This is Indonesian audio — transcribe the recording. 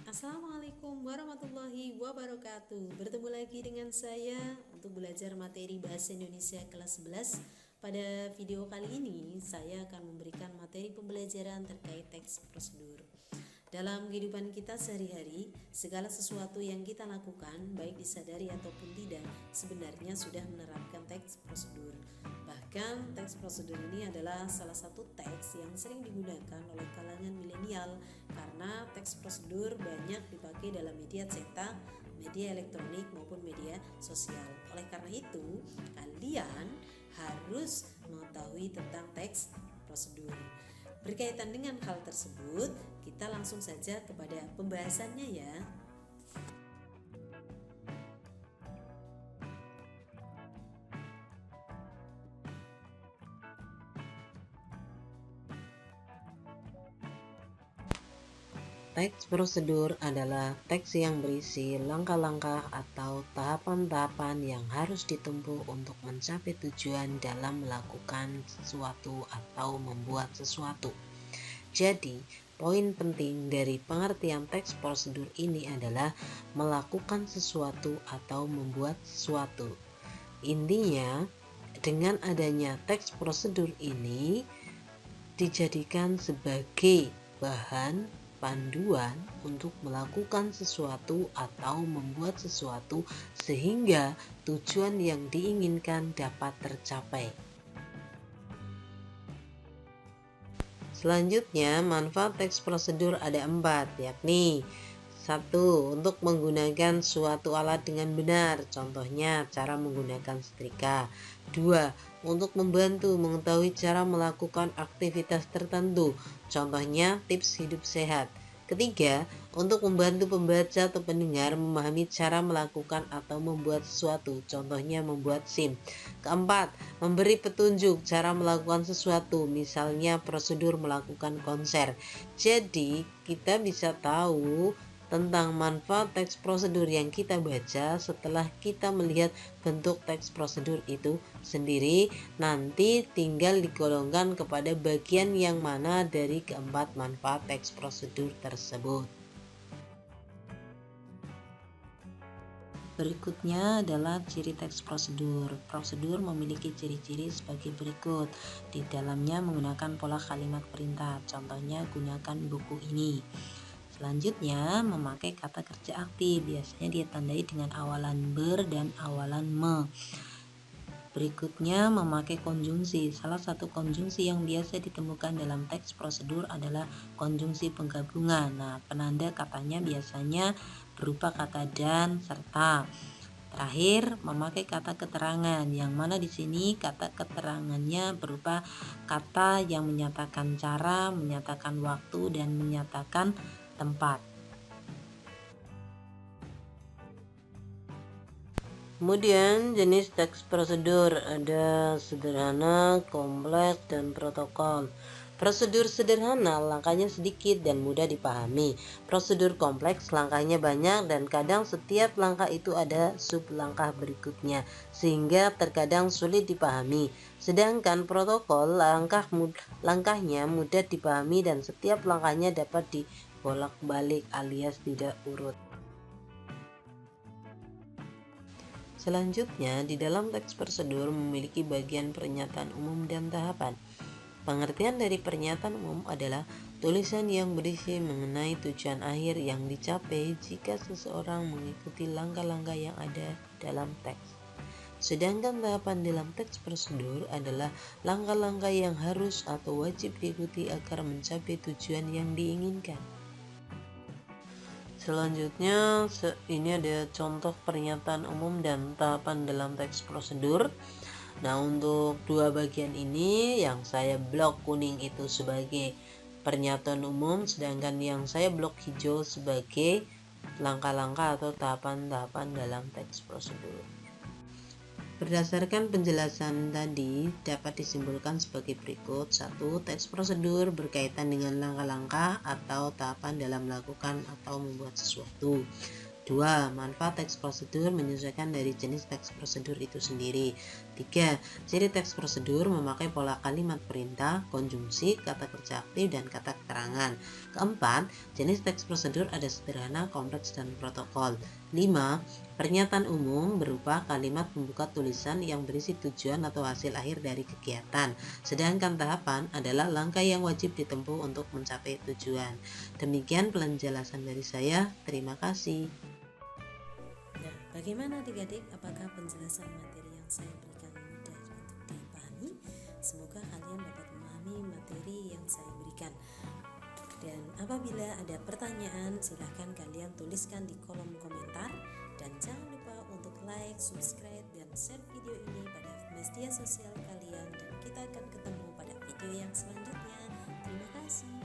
Assalamualaikum warahmatullahi wabarakatuh. Bertemu lagi dengan saya untuk belajar materi Bahasa Indonesia kelas 11. Pada video kali ini saya akan memberikan materi pembelajaran terkait teks prosedur. Dalam kehidupan kita sehari-hari, segala sesuatu yang kita lakukan, baik disadari ataupun tidak, sebenarnya sudah menerapkan teks prosedur. Bahkan teks prosedur ini adalah salah satu teks yang sering digunakan oleh kalangan milenial karena teks prosedur banyak dipakai dalam media cetak, media elektronik maupun media sosial. Oleh karena itu, kalian harus mengetahui tentang teks prosedur. Berkaitan dengan hal tersebut, kita langsung saja kepada pembahasannya ya. Teks prosedur adalah teks yang berisi langkah-langkah atau tahapan-tahapan yang harus ditempuh untuk mencapai tujuan dalam melakukan sesuatu atau membuat sesuatu. Jadi, poin penting dari pengertian teks prosedur ini adalah melakukan sesuatu atau membuat sesuatu. Intinya, dengan adanya teks prosedur ini dijadikan sebagai bahan panduan untuk melakukan sesuatu atau membuat sesuatu sehingga tujuan yang diinginkan dapat tercapai. Selanjutnya, manfaat teks prosedur ada 4, yakni 1. Untuk menggunakan suatu alat dengan benar, contohnya cara menggunakan setrika. 2. Untuk membantu mengetahui cara melakukan aktivitas tertentu, contohnya tips hidup sehat. Ketiga, untuk membantu pembaca atau pendengar memahami cara melakukan atau membuat sesuatu, contohnya membuat SIM. Keempat, memberi petunjuk cara melakukan sesuatu, misalnya prosedur melakukan konser. Jadi, kita bisa tahu tentang manfaat teks prosedur yang kita baca setelah kita melihat bentuk teks prosedur itu sendiri. Nanti tinggal digolongkan kepada bagian yang mana dari keempat manfaat teks prosedur tersebut. Berikutnya adalah ciri teks prosedur. Prosedur memiliki ciri-ciri sebagai berikut. Di dalamnya menggunakan pola kalimat perintah. Contohnya, gunakan buku ini. Selanjutnya, memakai kata kerja aktif. Biasanya ditandai dengan awalan ber dan awalan me. Berikutnya, memakai konjungsi. Salah satu konjungsi yang biasa ditemukan dalam teks prosedur adalah konjungsi penggabungan. Nah, penanda katanya biasanya berupa kata dan serta. Terakhir, memakai kata keterangan, yang mana di sini kata keterangannya berupa kata yang menyatakan cara, menyatakan waktu, dan menyatakan tempat. Kemudian jenis teks prosedur ada sederhana, kompleks, dan protokol. Prosedur sederhana langkahnya sedikit dan mudah dipahami. Prosedur kompleks langkahnya banyak dan kadang setiap langkah itu ada sub langkah berikutnya sehingga terkadang sulit dipahami. Sedangkan protokol langkahnya mudah dipahami dan setiap langkahnya dapat dibolak-balik alias tidak urut. Selanjutnya, di dalam teks prosedur memiliki bagian pernyataan umum dan tahapan. Pengertian dari pernyataan umum adalah tulisan yang berisi mengenai tujuan akhir yang dicapai jika seseorang mengikuti langkah-langkah yang ada dalam teks. Sedangkan tahapan dalam teks prosedur adalah langkah-langkah yang harus atau wajib diikuti agar mencapai tujuan yang diinginkan. Selanjutnya, ini ada contoh pernyataan umum dan tahapan dalam teks prosedur. Nah, untuk dua bagian ini yang saya blok kuning itu sebagai pernyataan umum, sedangkan yang saya blok hijau sebagai langkah-langkah atau tahapan-tahapan dalam teks prosedur. Berdasarkan penjelasan tadi dapat disimpulkan sebagai berikut. 1. Teks prosedur berkaitan dengan langkah-langkah atau tahapan dalam melakukan atau membuat sesuatu. 2. Manfaat teks prosedur menyesuaikan dari jenis teks prosedur itu sendiri. 3. Ciri teks prosedur memakai pola kalimat perintah, konjungsi, kata kerja aktif, dan kata keterangan. 4. Jenis teks prosedur ada sederhana, kompleks, dan protokol. 5. Pernyataan umum berupa kalimat pembuka tulisan yang berisi tujuan atau hasil akhir dari kegiatan. Sedangkan tahapan adalah langkah yang wajib ditempuh untuk mencapai tujuan. Demikian penjelasan dari saya. Terima kasih. Nah, bagaimana adik-adik? Apakah penjelasan materi yang saya berikan mudah untuk dipahami? Semoga kalian dapat memahami materi yang saya berikan. Dan apabila ada pertanyaan, silahkan kalian tuliskan di kolom komentar. Dan jangan lupa untuk like, subscribe, dan share video ini pada media sosial kalian. Dan kita akan ketemu pada video yang selanjutnya. Terima kasih.